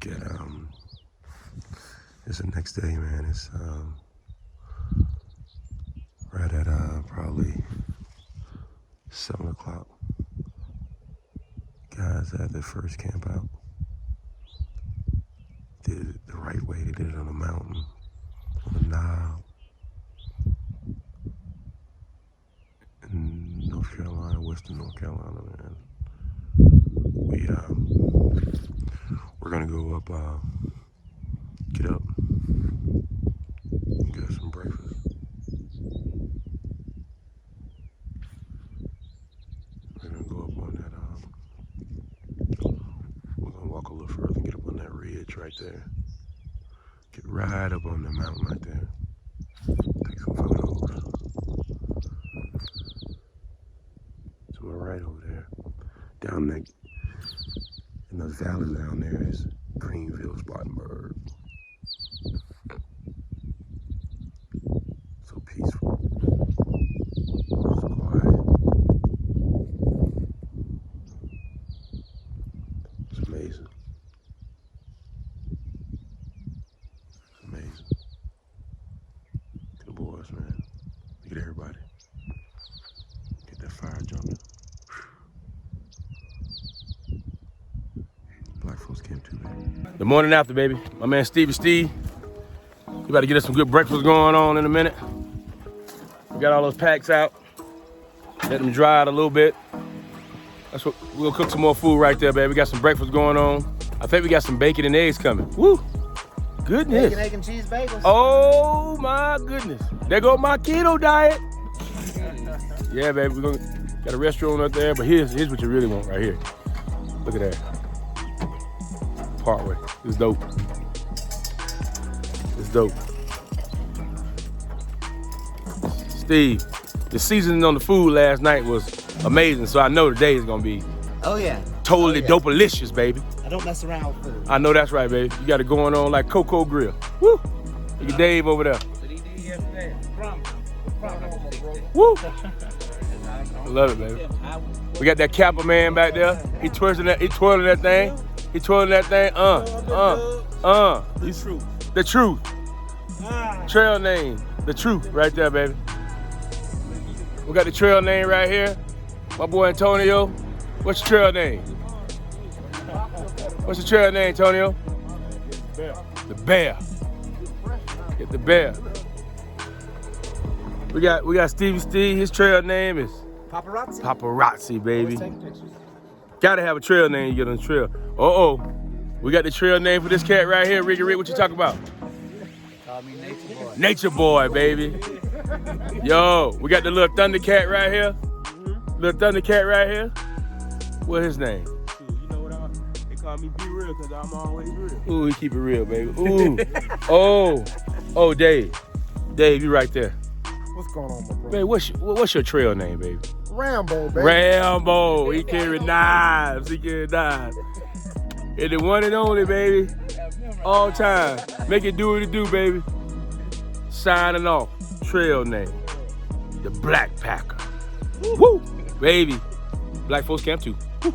look at it's the next day, man. It's right at probably 7 o'clock. Guys had their first camp out. Did it the right way. They did it on a mountain, on a knob, in North Carolina, Western North Carolina, man. We're gonna go up, get up, get some breakfast. We're gonna go up on that, we're gonna walk a little further and get up on that ridge right there. Get right up on the mountain right there. Take some photos. To my right over there, down there, in those valleys down there is Greenville, Spartanburg. So peaceful, so quiet. It's amazing. It's amazing. Look at the boys, man. Look at everybody. Get that fire jumping. Black folks camp too, baby. The morning after, baby. My man Steve. You about to get us some good breakfast going on in a minute. We got all those packs out. Let them dry out a little bit. That's what we'll cook some more food right there, baby. We got some breakfast going on. I think we got some bacon and eggs coming. Woo! Goodness. Bacon, egg, and cheese bagels. Oh my goodness. There go my keto diet. Yeah, baby. We're gonna got a restaurant up there, but here's what you really want right here. Look at that. Partway. It's dope. It's dope. Steve, the seasoning on the food last night was amazing, so I know today is gonna be totally dope-alicious, baby. I don't mess around with food. I know that's right, baby. You got it going on like Coco Grill. Woo! Look at Dave over there. Woo! I love it, baby. We got that Kappa man back there. He twirling that thing. He twirling that thing. The truth. The truth. Trail name. The truth right there, baby. We got the trail name right here. My boy Antonio. What's your trail name? What's your trail name, Antonio? The Bear. Get the Bear. We got Steve. His trail name is Paparazzi. Paparazzi, baby. Gotta have a trail name to get on the trail. We got the trail name for this cat right here. Ricky Rick, what you talking about? Call me Nature Boy. Nature Boy, baby. Yo, we got the little Thundercat right here. Little Thundercat right here. What's his name? You know what they call me Be Real because I'm always real. Ooh, he keep it real, baby. Ooh. Oh, Dave. Dave, you right there. What's going on, my bro? Baby, what's your trail name, baby? Rambo, baby. Rambo. He carry knives. And the one and only, baby. All time. Make it do what it do, baby. Signing off. Trail name. The Black Packer. Woo! Baby. Black folks camp too. Woo.